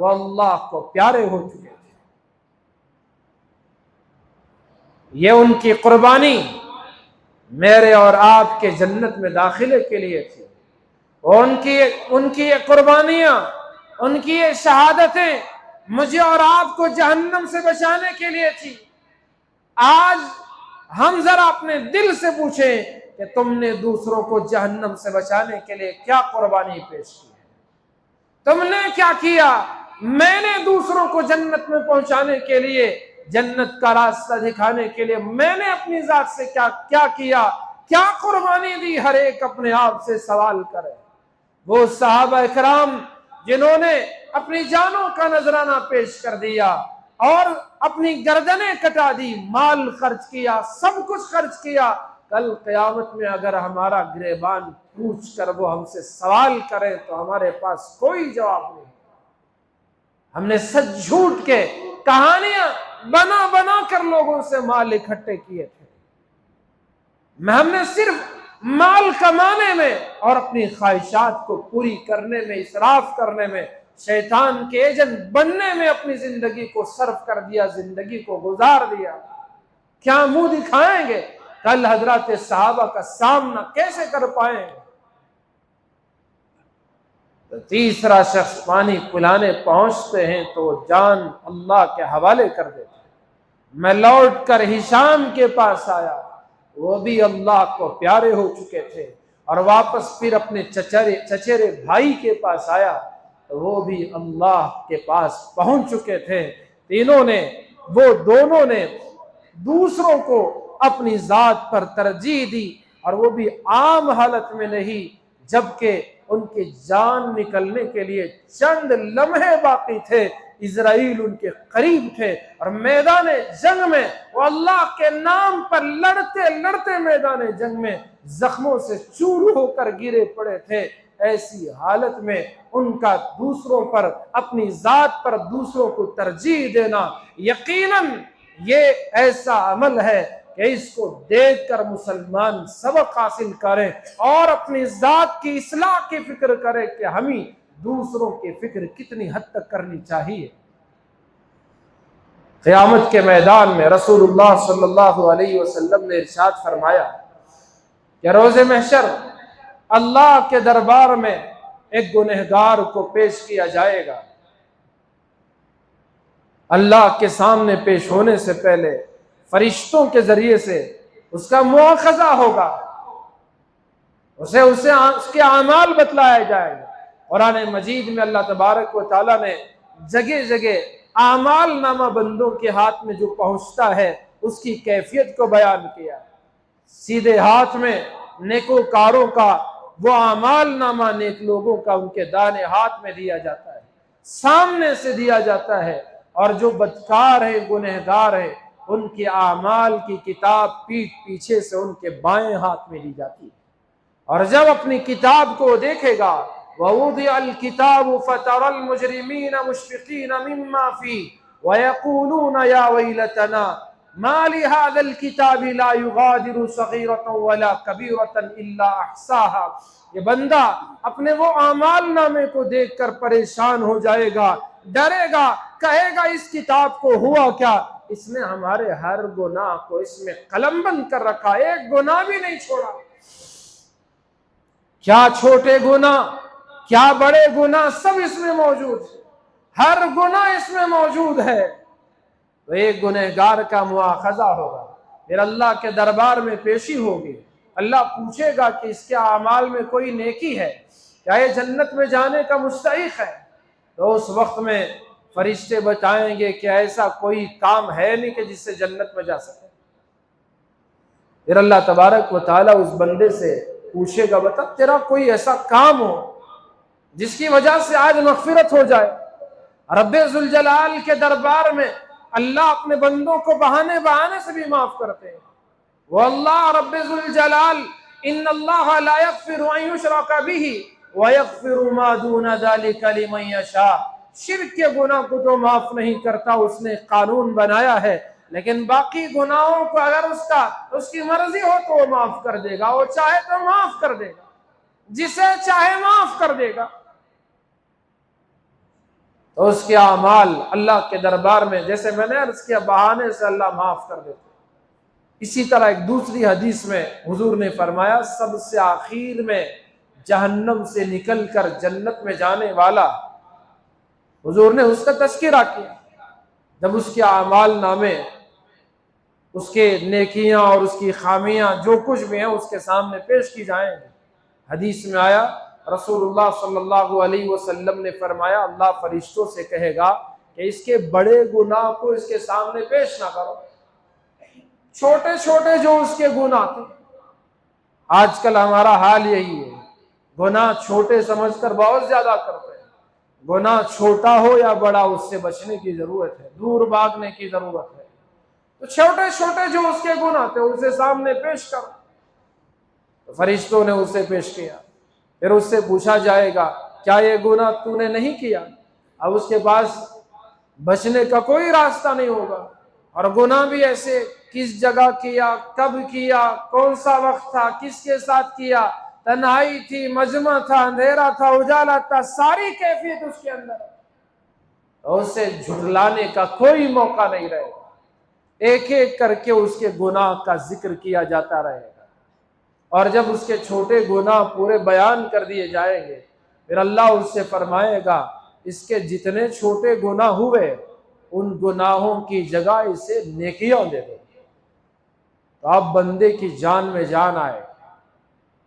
وہ اللہ کو پیارے ہو چکے تھے۔ یہ ان کی قربانی میرے اور آپ کے جنت میں داخلے کے لیے تھی، اور ان کی یہ قربانیاں، ان کی یہ شہادتیں مجھے اور آپ کو جہنم سے بچانے کے لیے تھی۔ آج ہم ذرا اپنے دل سے پوچھیں کہ تم نے دوسروں کو جہنم سے بچانے کے لیے کیا قربانی پیش کی ہے؟ تم نے کیا کیا؟ میں نے دوسروں کو جنت میں پہنچانے کے لیے، جنت کا راستہ دکھانے کے لیے میں نے اپنی ذات سے کیا کیا، کیا قربانی دی؟ ہر ایک اپنے آپ سے سوال کرے۔ وہ صحابہ کرام جنہوں نے اپنی جانوں کا نذرانہ پیش کر دیا اور اپنی گردنیں کٹا دی، مال خرچ کیا، سب کچھ خرچ کیا، کل قیامت میں اگر ہمارا گریبان پوچھ کر وہ ہم سے سوال کریں تو ہمارے پاس کوئی جواب نہیں۔ ہم نے سچ جھوٹ کے کہانیاں بنا بنا کر لوگوں سے مال اکٹھے کیے تھے۔ ہم نے صرف مال کمانے میں اور اپنی خواہشات کو پوری کرنے میں، اسراف کرنے میں، شیطان کے ایجنٹ بننے میں اپنی زندگی کو صرف کر دیا، زندگی کو گزار دیا۔ کیا منہ دکھائیں گے؟ کل حضرات صحابہ کا سامنا کیسے کر پائیں گے؟ تو تیسرا شخص پانی پلانے پہنچتے ہیں تو وہ جان اللہ کے حوالے کر دیتے ہیں۔ میں لوٹ کر ہشام کے پاس آیا، وہ بھی اللہ کو پیارے ہو چکے تھے، اور واپس پھر اپنے چچیرے بھائی کے پاس آیا تو وہ بھی اللہ کے پاس پہنچ چکے تھے۔ دونوں نے دوسروں کو اپنی ذات پر ترجیح دی، اور وہ بھی عام حالت میں نہیں، جبکہ ان کی جان نکلنے کے لیے چند لمحے باقی تھے، اسرائیل ان کے قریب تھے، اور میدان جنگ میں وہ اللہ کے نام پر لڑتے لڑتے میدان جنگ میں زخموں سے چور ہو کر گرے پڑے تھے۔ ایسی حالت میں ان کا دوسروں پر، اپنی ذات پر دوسروں کو ترجیح دینا، یقیناً یہ ایسا عمل ہے کہ اس کو دیکھ کر مسلمان سبق حاصل کریں اور اپنی ذات کی اصلاح کی فکر کریں کہ ہمیں دوسروں کی فکر کتنی حد تک کرنی چاہیے۔ قیامت کے میدان میں رسول اللہ صلی اللہ علیہ وسلم نے ارشاد فرمایا کہ روز محشر اللہ کے دربار میں ایک گنہگار کو پیش کیا جائے گا۔ اللہ کے سامنے پیش ہونے سے پہلے فرشتوں کے ذریعے سے اس کا مواخذہ ہوگا، اسے اس کے اعمال بتلائے جائیں گے۔ قرآن مجید میں اللہ تبارک و تعالیٰ نے جگہ جگہ اعمال نامہ بندوں کے ہاتھ میں جو پہنچتا ہے اس کی کیفیت کو بیان کیا۔ سیدھے ہاتھ میں نیکوکاروں کا وہ اعمال نامہ نیک لوگوں کا ان کے دائیں ہاتھ میں دیا جاتا ہے، سامنے سے دیا جاتا ہے، اور جو بدکار ہے، گنہگار ہے، ان کے اعمال کی کتاب پیٹھ پیچھے سے ان کے بائیں ہاتھ میں دی جاتی ہے۔ اور جب اپنی کتاب کو دیکھے گا، وَوُضِعَ الْكِتَابُ فَتَرَى الْمُجْرِمِينَ مُشْفِقِينَ مِمَّا فِيهِ وَيَقُولُونَ يَا وَيْلَتَنَا مَا لِهَذَا الْكِتَابِ لَا يُغَادِرُ صَغِيرَةً وَلَا كَبِيرَةً إِلَّا أَحْصَاهَا۔ یہ بندہ اپنے وہ اعمال نامے کو دیکھ کر پریشان ہو جائے گا، ڈرے گا، کہے گا اس کتاب کو ہوا کیا؟ اس نے ہمارے ہر گناہ کو اس میں قلم بند کر رکھا، ایک گناہ بھی نہیں چھوڑا۔ کیا چھوٹے گناہ، کیا بڑے گناہ، سب اس میں موجود ہے، ہر گناہ اس میں موجود ہے۔ تو ایک گنہگار کا مواخذہ ہوگا، پھر اللہ کے دربار میں پیشی ہوگی، اللہ پوچھے گا کہ اس کے اعمال میں کوئی نیکی ہے، کیا یہ جنت میں جانے کا مستحق ہے؟ تو اس وقت میں فرشتے بتائیں گے کہ ایسا کوئی کام ہے نہیں کہ جس سے جنت میں جا سکے۔ پھر اللہ تبارک و تعالیٰ اس بندے سے پوچھے گا، بتا تیرا کوئی ایسا کام ہو جس کی وجہ سے آج مغفرت ہو جائے۔ رب ذوالجلال کے دربار میں اللہ اپنے بندوں کو بہانے سے بھی معاف کرتے ہیں۔ وہ اللہ رب ذوالجلال، ان اللہ لا یغفر ان یشرک بہ ویغفر ما دون ذلک لمن یشاء۔ شرک کے گناہ کو تو معاف نہیں کرتا، اس نے قانون بنایا ہے، لیکن باقی گناہوں کو اگر اس کی مرضی ہو تو وہ معاف کر دے گا، وہ چاہے تو معاف کر دے گا، جسے چاہے معاف کر دے گا۔ تو اس کے اعمال اللہ کے دربار میں، جیسے میں نے عرض کیا، بہانے سے اللہ معاف کر دیتے۔ اسی طرح ایک دوسری حدیث میں حضور نے فرمایا سب سے آخر میں جہنم سے نکل کر جنت میں جانے والا، حضور نے اس کا تذکرہ کیا جب اس کے اعمال نامے، اس کے نیکیاں اور اس کی خامیاں جو کچھ بھی ہیں اس کے سامنے پیش کی جائیں گے۔ حدیث میں آیا رسول اللہ صلی اللہ علیہ وسلم نے فرمایا اللہ فرشتوں سے کہے گا کہ اس کے بڑے گناہ کو اس کے سامنے پیش نہ کرو، چھوٹے چھوٹے جو اس کے گناہ تھے۔ آج کل ہمارا حال یہی ہے، گناہ چھوٹے سمجھ کر بہت زیادہ کرتے ہیں۔ گناہ چھوٹا ہو یا بڑا اس سے بچنے کی ضرورت ہے، دور بھاگنے کی ضرورت ہے۔ تو چھوٹے چھوٹے جو اس کے گناہ تھے اسے سامنے پیش کر، تو فرشتوں نے اسے پیش کیا۔ پھر اس سے پوچھا جائے گا کیا یہ گناہ تو نے نہیں کیا؟ اب اس کے پاس بچنے کا کوئی راستہ نہیں ہوگا۔ اور گناہ بھی ایسے، کس جگہ کیا، کب کیا، کون سا وقت تھا، کس کے ساتھ کیا، تنہائی تھی، مجمع تھا، اندھیرا تھا، اجالا تھا، ساری کیفیت اس کے اندر، اور اسے جھٹلانے کا کوئی موقع نہیں رہے گا۔ ایک ایک کر کے اس کے گناہ کا ذکر کیا جاتا رہے گا، اور جب اس کے چھوٹے گناہ پورے بیان کر دیے جائیں گے پھر اللہ اس سے فرمائے گا اس کے جتنے چھوٹے گناہ ہوئے ان گناہوں کی جگہ اسے نیکیاں دے دو۔ تو اب بندے کی جان میں جان آئے،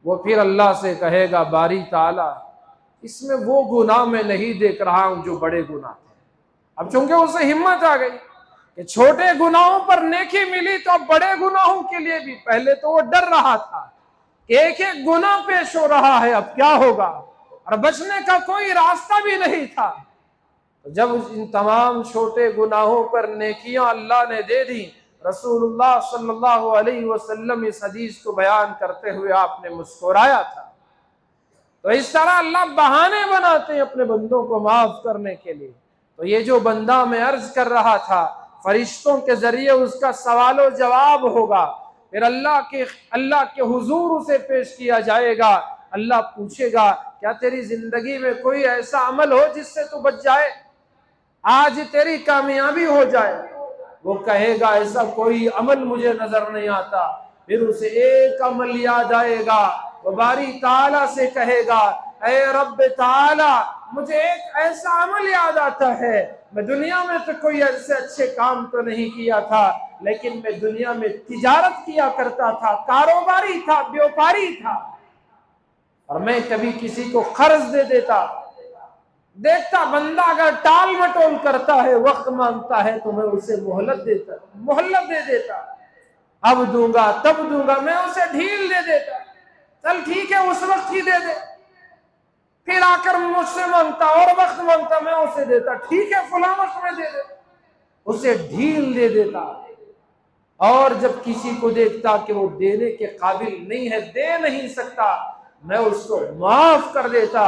وہ پھر اللہ سے کہے گا باری تعالیٰ اس میں وہ گناہ میں نہیں دیکھ رہا ہوں جو بڑے گناہ تھے۔ اب چونکہ اسے ہمت آ گئی کہ چھوٹے گناہوں پر نیکی ملی تو اب بڑے گناہوں کے لیے بھی، پہلے تو وہ ڈر رہا تھا کہ ایک ایک گناہ پیش ہو رہا ہے اب کیا ہوگا، اور بچنے کا کوئی راستہ بھی نہیں تھا۔ جب ان تمام چھوٹے گناہوں پر نیکیاں اللہ نے دے دی، رسول اللہ صلی اللہ علیہ وسلم اس حدیث کو بیان کرتے ہوئے آپ نے مسکرایا تھا۔ تو اس طرح اللہ بہانے بناتے ہیں اپنے بندوں کو معاف کرنے کے لیے۔ تو یہ جو بندہ میں عرض کر رہا تھا فرشتوں کے ذریعے اس کا سوال و جواب ہوگا، پھر اللہ کے حضور اسے پیش کیا جائے گا۔ اللہ پوچھے گا کیا تیری زندگی میں کوئی ایسا عمل ہو جس سے تو بچ جائے، آج تیری کامیابی ہو جائے؟ وہ کہے گا ایسا کوئی عمل مجھے نظر نہیں آتا۔ پھر اسے ایک عمل یاد آئے گا، وہ باری تعالیٰ سے کہے گا اے رب تعالیٰ مجھے ایک ایسا عمل یاد آتا ہے، میں دنیا میں تو کوئی ایسے اچھے کام تو نہیں کیا تھا، لیکن میں دنیا میں تجارت کیا کرتا تھا، کاروباری تھا، بیوپاری تھا، اور میں کبھی کسی کو قرض دے دیتا، دیکھتا بندہ اگر ٹال مٹول کرتا ہے، وقت مانگتا ہے تو میں اسے مہلت دے دیتا، اب دوں گا تب دوں گا، میں اسے ڈھیل دے دیتا، چل ٹھیک ہے اس وقت ہی دے دے، پھر آ کر مجھ سے مانگتا اور وقت مانگتا، میں اسے دیتا، ٹھیک ہے فلاں وقت میں دے دے، اسے ڈھیل دے دیتا۔ اور جب کسی کو دیکھتا کہ وہ دینے کے قابل نہیں ہے، دے نہیں سکتا، میں اس کو معاف کر دیتا۔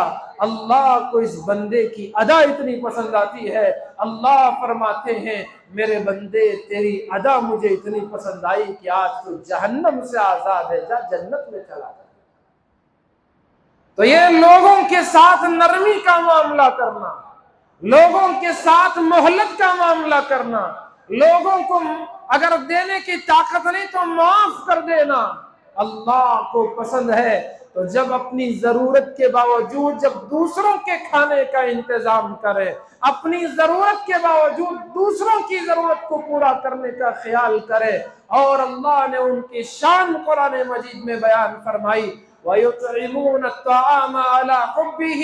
اللہ کو اس بندے کی ادا اتنی پسند آتی ہے، اللہ فرماتے ہیں میرے بندے تیری ادا مجھے اتنی پسند آئی کہ آج تو جہنم سے آزاد ہے، جا جنت میں چلا جا۔ تو یہ لوگوں کے ساتھ نرمی کا معاملہ کرنا، لوگوں کے ساتھ مہلت کا معاملہ کرنا، لوگوں کو اگر دینے کی طاقت نہیں تو معاف کر دینا اللہ کو پسند ہے۔ تو جب اپنی ضرورت کے باوجود جب دوسروں کے کھانے کا انتظام کرے، اپنی ضرورت کے باوجود دوسروں کی ضرورت کو پورا کرنے کا خیال کرے، اور اللہ نے ان کی شان قرآن مجید میں بیان فرمائی وَيُطْعِمُونَ الطَّعَامَ عَلَى حُبِّهِ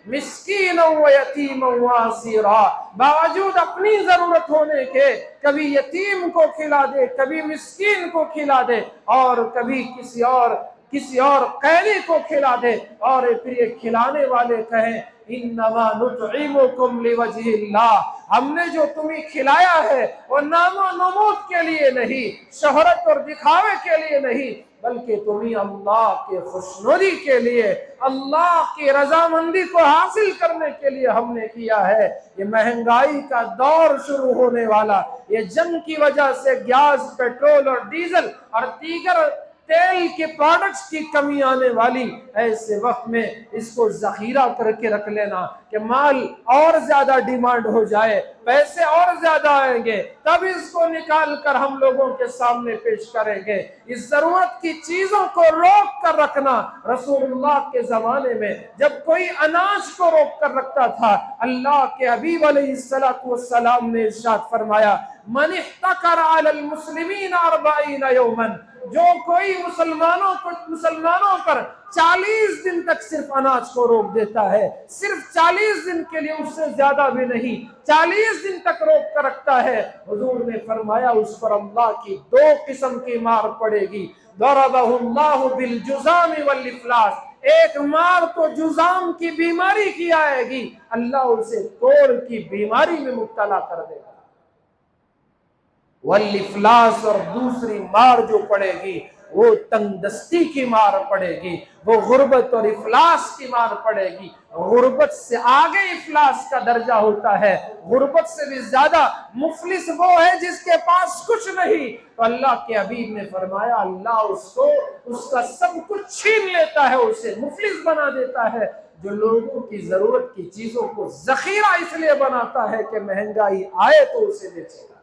مِسْكِينًا وَيَتِيمًا وَأَسِيرًا، باوجود اپنی ضرورت ہونے کے کبھی یتیم کو کھلا دے، کبھی مسکین کو کھلا دے، اور کبھی کسی اور قیدی کو کھلا دے، اور پھر یہ کھلانے والے کہیں انما نطعمکم لوجہ اللہ، ہم نے جو تمہیں کھلایا ہے وہ نام و نمود کے لیے نہیں، شہرت اور دکھاوے کے لیے نہیں، بلکہ تمہیں اللہ کے خوشنودی کے لیے، اللہ کی رضامندی کو حاصل کرنے کے لیے ہم نے کیا ہے۔ یہ مہنگائی کا دور شروع ہونے والا، یہ جنگ کی وجہ سے گیس، پیٹرول اور ڈیزل اور دیگر تیل کے پروڈکٹس کی کمی آنے والی، ایسے وقت میں اس کو ذخیرہ کر کے رکھ لینا کہ مال اور زیادہ ڈیمانڈ ہو جائے، پیسے اور زیادہ آئیں گے، تب اس کو نکال کر ہم لوگوں کے سامنے پیش کریں گے۔ اس ضرورت کی چیزوں کو روک کر رکھنا، رسول اللہ کے زمانے میں جب کوئی اناج کو روک کر رکھتا تھا، اللہ کے حبیب علیہ السلام نے ارشاد فرمایا من احتکر علی المسلمین 40 یوما، جو کوئی مسلمانوں پر 40 دن تک صرف اناج کو روک دیتا ہے، صرف 40 دن کے لیے، اس سے زیادہ بھی نہیں، 40 دن تک روک کر رکھتا ہے، حضور نے فرمایا اس پر اللہ کی 2 قسم کی مار پڑے گی، ضربہ اللہ بالجذام والافلاس، ایک مار تو جذام کی بیماری کی آئے گی، اللہ اسے کوڑ کی بیماری میں مبتلا کر دے گا، والافلاس، اور دوسری مار جو پڑے گی وہ تنگ دستی کی مار پڑے گی، وہ غربت اور افلاس کی مار پڑے گی۔ غربت سے آگے افلاس کا درجہ ہوتا ہے، غربت سے بھی زیادہ مفلس وہ ہے جس کے پاس کچھ نہیں، تو اللہ کے حبیب نے فرمایا اللہ اس کا سب کچھ چھین لیتا ہے، اسے مفلس بنا دیتا ہے۔ جو لوگوں کی ضرورت کی چیزوں کو ذخیرہ اس لیے بناتا ہے کہ مہنگائی آئے تو اسے بیچے گا،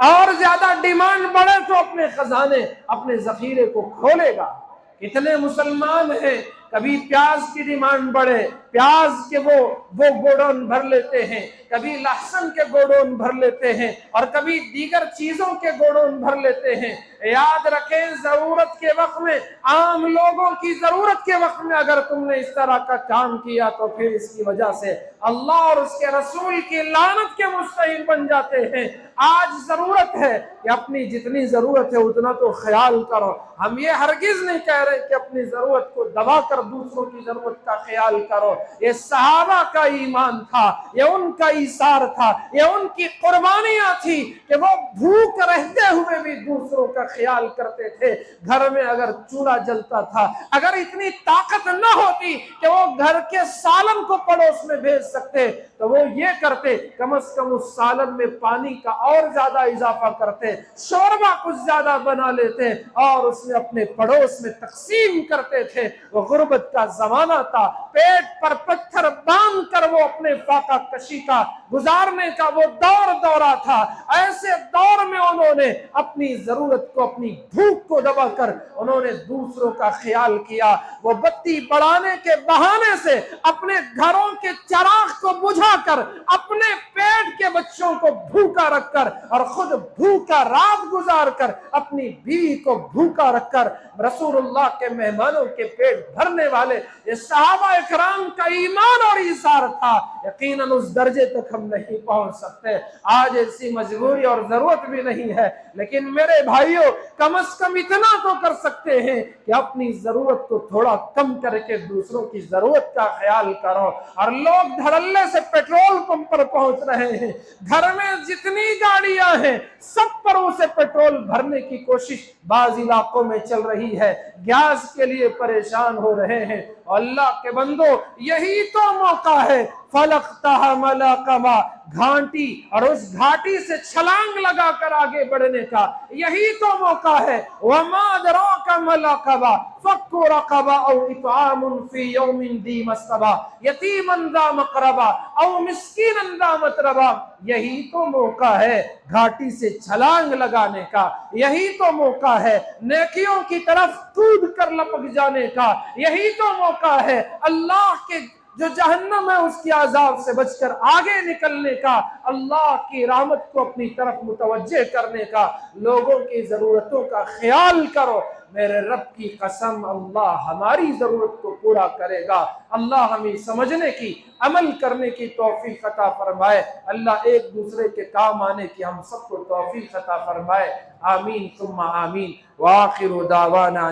اور زیادہ ڈیمانڈ بڑھے تو اپنے خزانے، اپنے ذخیرے کو کھولے گا۔ کتنے مسلمان ہیں کبھی پیاز کی ڈیمانڈ بڑھے، پیاز کے وہ گوڈون بھر لیتے ہیں، کبھی لہسن کے گوڈون بھر لیتے ہیں، اور کبھی دیگر چیزوں کے گوڈون بھر لیتے ہیں۔ یاد رکھیں ضرورت کے وقت میں، عام لوگوں کی ضرورت کے وقت میں اگر تم نے اس طرح کا کام کیا تو پھر اس کی وجہ سے اللہ اور اس کے رسول کی لعنت کے مستحق بن جاتے ہیں۔ آج ضرورت ہے کہ اپنی جتنی ضرورت ہے اتنا تو خیال کرو، ہم یہ ہرگز نہیں کہہ رہے کہ اپنی ضرورت کو دبا کر دوسروں کی ضرورت کا خیال کرو۔ یہ صحابہ کا ایمان تھا، یہ ان کا ایثار تھا، یہ ان کی قربانیاں تھی کہ وہ بھوک رہتے ہوئے بھی دوسروں کا خیال کرتے تھے۔ گھر میں اگر چولہا جلتا تھا، اگر اتنی طاقت نہ ہوتی کہ وہ گھر کے سالن کو پڑوس میں بھیج سکتے تو وہ یہ کرتے، کم از کم اس سالن میں پانی کا اور زیادہ اضافہ کرتے، شوربہ کچھ زیادہ بنا لیتے اور اس میں اپنے پڑوس میں تقسیم کرتے تھے۔ وہ غربت کا زمانہ تھا، پیٹ پر پتھر باندھ کر وہ اپنے فاقہ کشی کا گزارنے کا وہ دورہ تھا۔ ایسے دور میں انہوں نے اپنی ضرورت کو، اپنی بھوک کو دبا کر انہوں نے دوسروں کا خیال کیا۔ وہ بتی بڑھانے کے بہانے سے اپنے گھروں کے چراغ کو بجھا کر، اپنے پیٹ کے بچوں کو بھوکا رکھ کر اور خود بھوکا رات گزار کر، اپنی بیوی کو بھوکا رکھ کر رسول اللہ کے مہمانوں کے پیٹ بھرنے والے یہ صحابہ اکرام کا ایمان اور ایثار تھا۔ یقیناً اس درجے تک ہم نہیں پہنچ سکتے، آج ایسی مجبوری اور ضرورت بھی نہیں ہے، لیکن میرے بھائیوں کم از کم اتنا تو کر سکتے ہیں کہ اپنی ضرورت کو تھوڑا کم کر کے دوسروں کی ضرورت کا خیال کرو۔ اور لوگ دھڑلے سے پیٹرول پمپ پر پہنچ رہے ہیں، گھر میں جتنی گاڑیاں ہیں سب پر اسے پیٹرول بھرنے کی کوشش بعض علاقوں میں چل رہی ہے، گیس کے لیے پریشان ہو رہے ہیں۔ اللہ کے بندو یہی تو موقع ہے، فَلَقْتَحَمَ الْعَقَبَةَ، گھاٹی، اور اس گھاٹی سے چھلانگ لگا کر آگے بڑھنے کا یہی تو موقع ہے۔ وَمَا أَدْرَاكَ مَا الْعَقَبَةُ فَكُّ رَقَبَةٍ أَوْ إِطْعَامٌ فِي يَوْمٍ ذِي مَسْغَبَةٍ يَتِيمًا ذَا مَقْرَبَةٍ أَوْ مِسْكِينًا ذَا مَتْرَبَةٍ، یہی تو موقع ہے گھاٹی سے چھلانگ لگانے کا، یہی تو موقع ہے نیکیوں کی طرف کود کر لپک جانے کا، یہی تو موقع ہے اللہ کے جو جہنم ہے اس کی عذاب سے بچ کر آگے نکلنے کا، اللہ کی رحمت کو اپنی طرف متوجہ کرنے کا۔ لوگوں کی ضرورتوں کا خیال کرو، میرے رب کی قسم اللہ ہماری ضرورت کو پورا کرے گا۔ اللہ ہمیں سمجھنے کی، عمل کرنے کی توفیق عطا فرمائے۔ اللہ ایک دوسرے کے کام آنے کی ہم سب کو توفیق عطا فرمائے۔ آمین ثم آمین۔ وآخر دعوانا